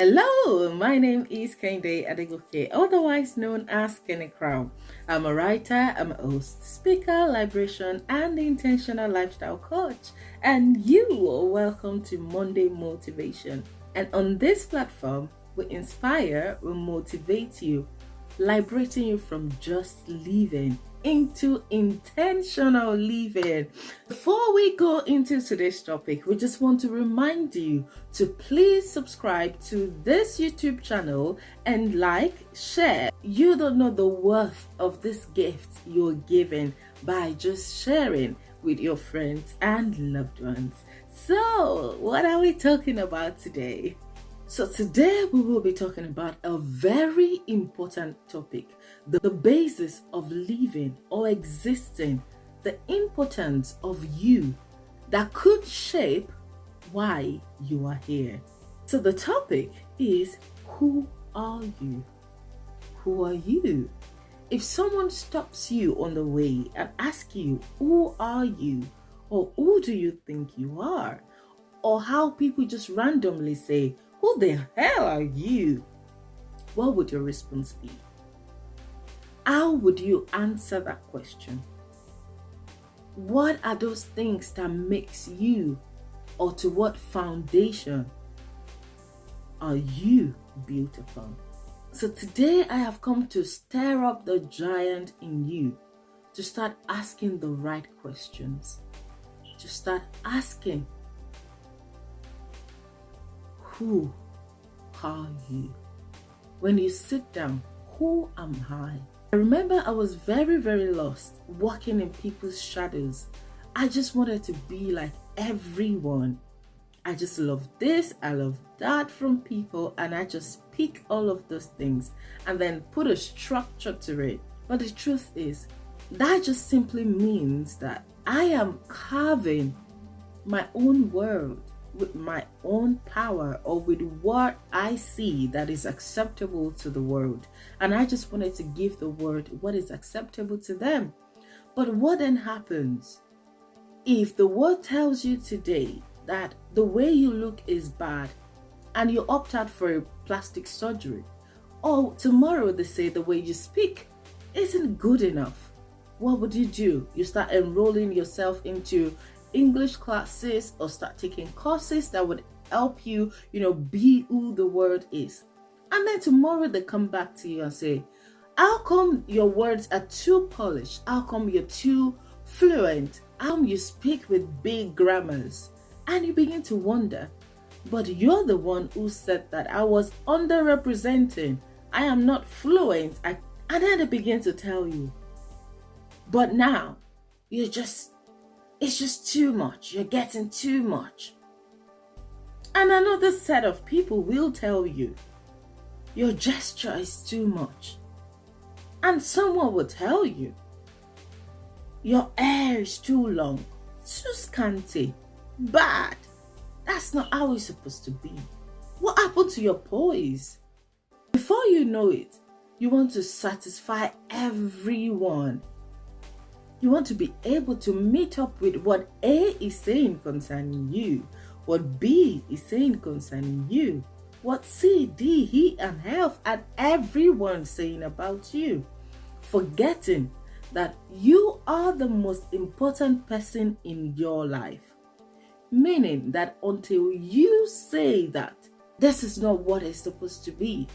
Hello, my name is Kehinde Adegoke, otherwise known as Kenny Crown. I'm a writer, I'm a host, speaker, liberation, and intentional lifestyle coach. And you are welcome to Monday Motivation. And on this platform, we inspire, we motivate you, liberating you from just living into intentional living. Before we go into today's topic, we just want to remind you to please subscribe to this YouTube channel and share. You don't know the worth of this gift you're given by just sharing with your friends and loved ones. So, what are we talking about today? So today we will be talking about a very important topic, the basis of living or existing, the importance of you that could shape why you are here. So the topic is, who are you? Who are you? If someone stops you on the way and asks you, who are you? Or who do you think you are? Or how people just randomly say, who the hell are you? What would your response be? How would you answer that question? What are those things that makes you, or to what foundation are you built upon? So today I have come to stir up the giant in you, to start asking the right questions, to start asking, who are you? When you sit down, who am I? I remember I was very, very lost, walking in people's shadows. I just wanted to be like everyone. I just love this, I love that from people, and I just pick all of those things and then put a structure to it. But the truth is, that just simply means that I am carving my own world with my own power, or with what I see that is acceptable to the world. And I just wanted to give the world what is acceptable to them. But what then happens if the world tells you today that the way you look is bad and you opt out for a plastic surgery? Or tomorrow they say the way you speak isn't good enough. What would you do? You start enrolling yourself into English classes or start taking courses that would help you, be who the world is. And then tomorrow they come back to you and say, how come your words are too polished? How come you're too fluent? How come you speak with big grammars? And you begin to wonder, but you're the one who said that I was underrepresenting. I am not fluent. And then they begin to tell you, but now it's just too much. You're getting too much. And another set of people will tell you, your gesture is too much. And someone will tell you, your hair is too long, too scanty, bad. That's not how it's supposed to be. What happened to your poise? Before you know it, you want to satisfy everyone. You want to be able to meet up with what A is saying concerning you, what B is saying concerning you, what C, D, E, and F, and everyone saying about you, forgetting that you are the most important person in your life. Meaning that until you say that this is not what it's supposed to be,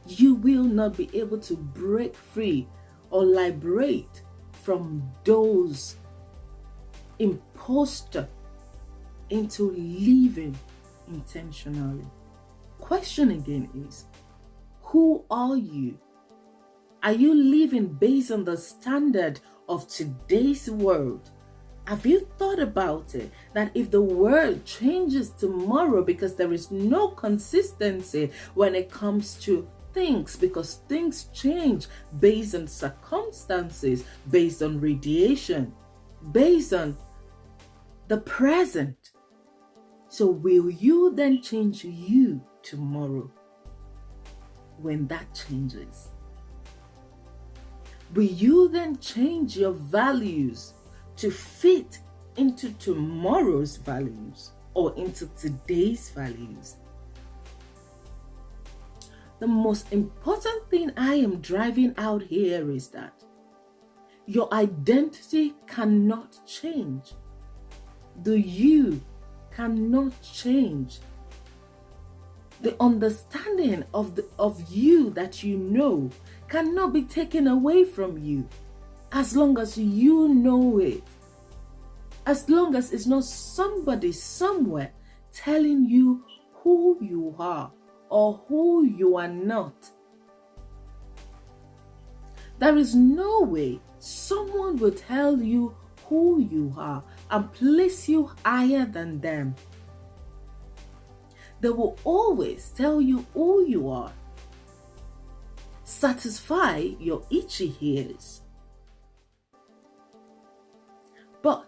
you will not be able to break free or liberate from those imposter into living intentionally. Question again is, who are you? Are you living based on the standard of today's world? Have you thought about it? That if the world changes tomorrow because there is no consistency when it comes to things, because things change based on circumstances, based on radiation, based on the present. So will you then change you tomorrow when that changes? Will you then change your values to fit into tomorrow's values or into today's values? The most important thing I am driving out here is that your identity cannot change. The you cannot change. The understanding of you that you know cannot be taken away from you as long as you know it. As long as it's not somebody somewhere telling you who you are or who you are not. There is no way someone will tell you who you are and place you higher than them. They will always tell you who you are. Satisfy your itchy ears. But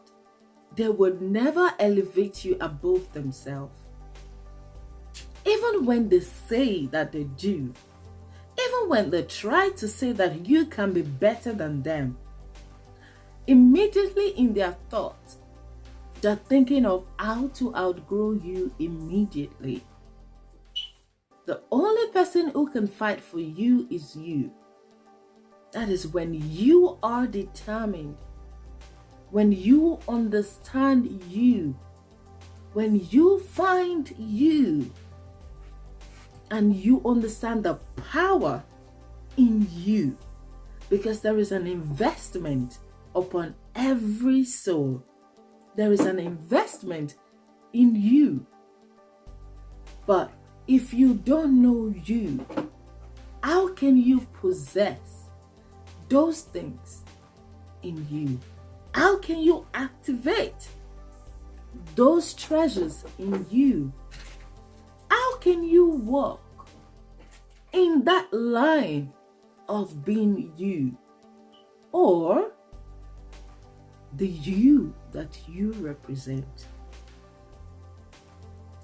they would never elevate you above themselves. Even when they say that they do, even when they try to say that you can be better than them, immediately in their thoughts, they're thinking of how to outgrow you immediately. The only person who can fight for you is you. That is when you are determined, when you understand you, when you find you, and you understand the power in you, because there is an investment upon every soul. There is an investment in you. But if you don't know you, how can you possess those things in you? How can you activate those treasures in you? How can you walk in that line of being you, or the you that you represent?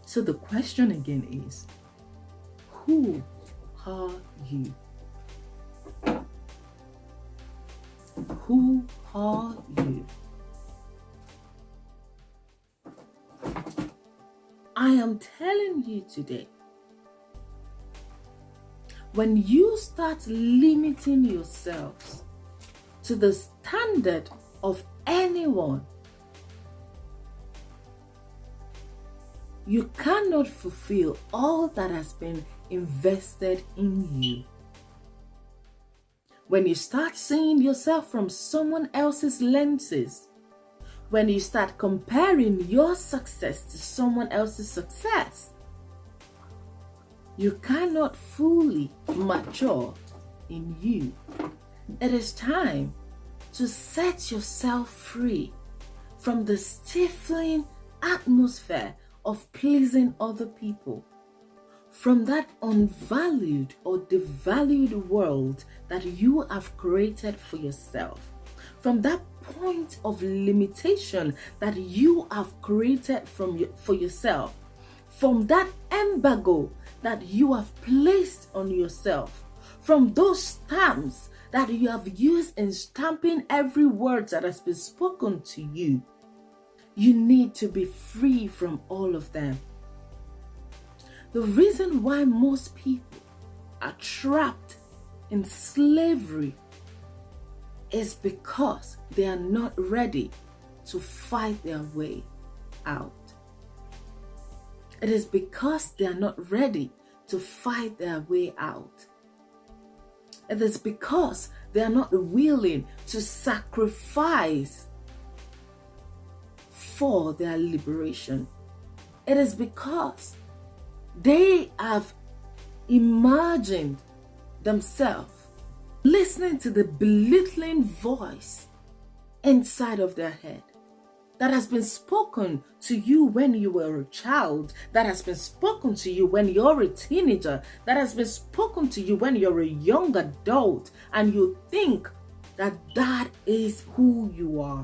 So the question again is, who are you? Who are you? I am telling you today, when you start limiting yourselves to the standard of anyone, you cannot fulfill all that has been invested in you. When you start seeing yourself from someone else's lenses, when you start comparing your success to someone else's success, you cannot fully mature in you. It is time to set yourself free from the stifling atmosphere of pleasing other people, from that unvalued or devalued world that you have created for yourself, from that point of limitation that you have created for yourself, from that embargo that you have placed on yourself, from those stamps that you have used in stamping every word that has been spoken to you. You need to be free from all of them. The reason why most people are trapped in slavery is because they are not ready to fight their way out. It is because they are not ready to fight their way out. It is because they are not willing to sacrifice for their liberation. It is because they have imagined themselves listening to the belittling voice inside of their head that has been spoken to you when you were a child, that has been spoken to you when you're a teenager, that has been spoken to you when you're a young adult, and you think that that is who you are.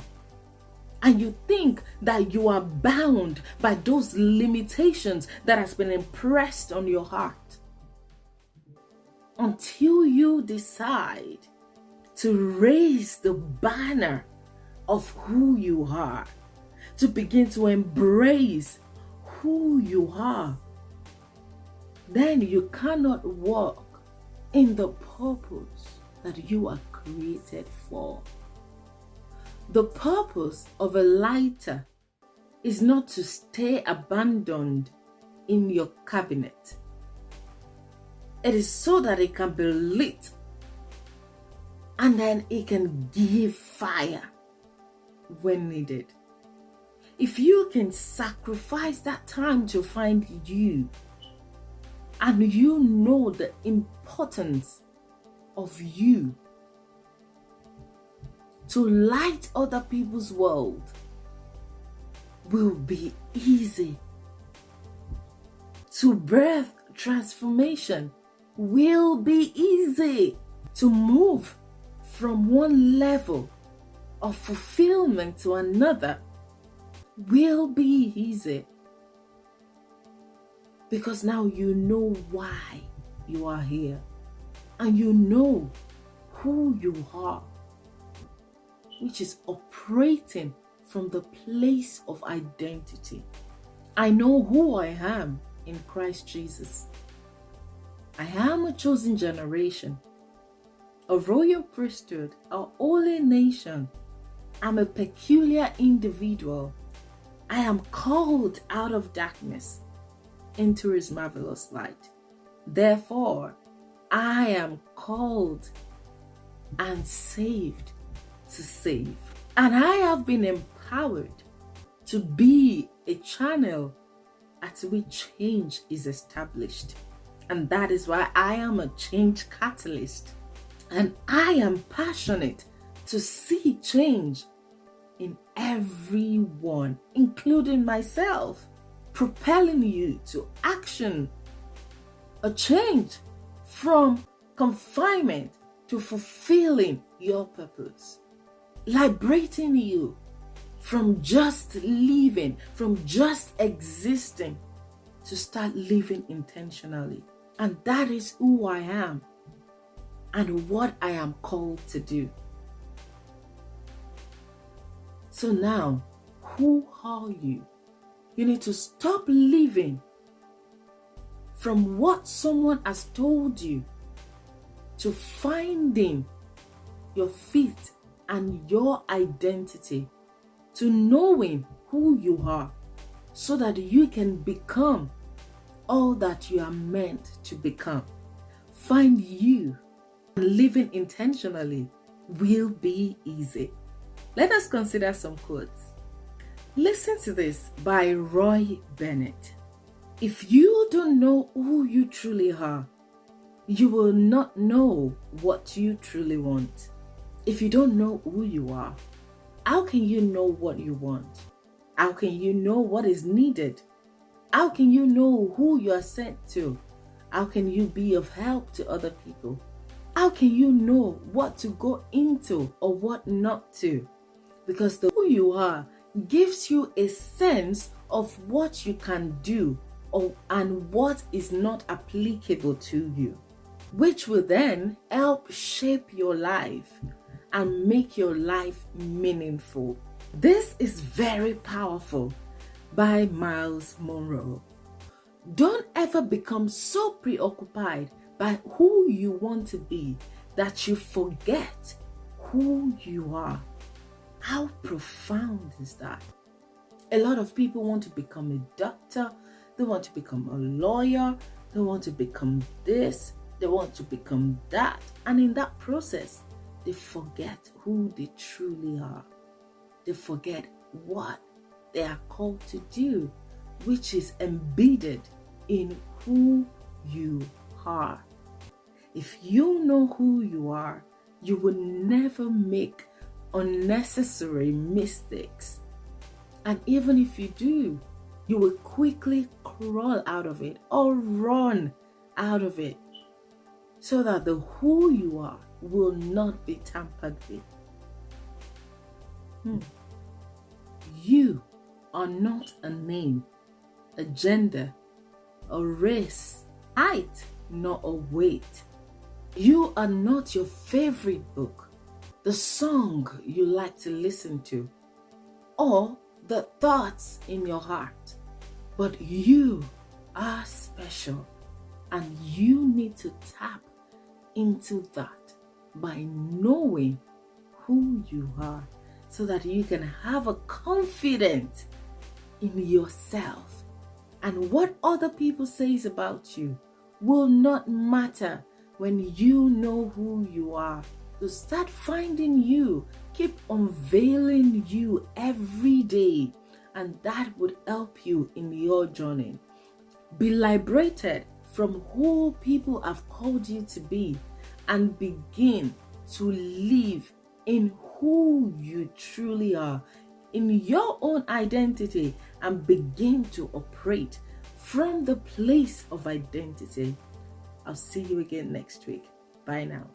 And you think that you are bound by those limitations that has been impressed on your heart. Until you decide to raise the banner of who you are, to begin to embrace who you are, then you cannot walk in the purpose that you are created for. The purpose of a lighter is not to stay abandoned in your cabinet. It is so that it can be lit and then it can give fire when needed. If you can sacrifice that time to find you, and you know the importance of you to light other people's world, will be easy. To birth transformation will be easy. To move from one level of fulfillment to another will be easy. Because now you know why you are here. And you know who you are, which is operating from the place of identity. I know who I am in Christ Jesus. I am a chosen generation, a royal priesthood, a holy nation. I'm a peculiar individual. I am called out of darkness into his marvelous light. Therefore, I am called and saved to save. And I have been empowered to be a channel at which change is established. And that is why I am a change catalyst. And I am passionate to see change in everyone, including myself, propelling you to action, a change from confinement to fulfilling your purpose, liberating you from just living, from just existing, to start living intentionally. And that is who I am and what I am called to do. So now, who are you? You need to stop living from what someone has told you to finding your feet and your identity, to knowing who you are, so that you can become all that you are meant to become. Find you, and living intentionally will be easy. Let us consider some quotes. Listen to this by Roy Bennett. If you don't know who you truly are, you will not know what you truly want. If you don't know who you are, how can you know what you want? How can you know what is needed? How can you know who you are sent to? How can you be of help to other people? How can you know what to go into or what not to? Because the who you are gives you a sense of what you can do and what is not applicable to you, which will then help shape your life and make your life meaningful. This is very powerful, by Miles Monroe. Don't ever become so preoccupied by who you want to be that you forget who you are. How profound is that? A lot of people want to become a doctor, they want to become a lawyer, they want to become this, they want to become that, and in that process, they forget who they truly are. They forget what they are called to do, which is embedded in who you are. If you know who you are, you will never make unnecessary mistakes. And even if you do, you will quickly crawl out of it or run out of it, so that the who you are will not be tampered with. You are not a name, a gender, a race, height, nor a weight. You are not your favorite book, the song you like to listen to, or the thoughts in your heart. But you are special, and you need to tap into that by knowing who you are, so that you can have a confidence in yourself. And what other people says about you will not matter when you know who you are. So start finding you. Keep unveiling you every day, and that would help you in your journey. Be liberated from who people have called you to be, and begin to live in who you truly are, in your own identity, and begin to operate from the place of identity. I'll see you again next week. Bye now.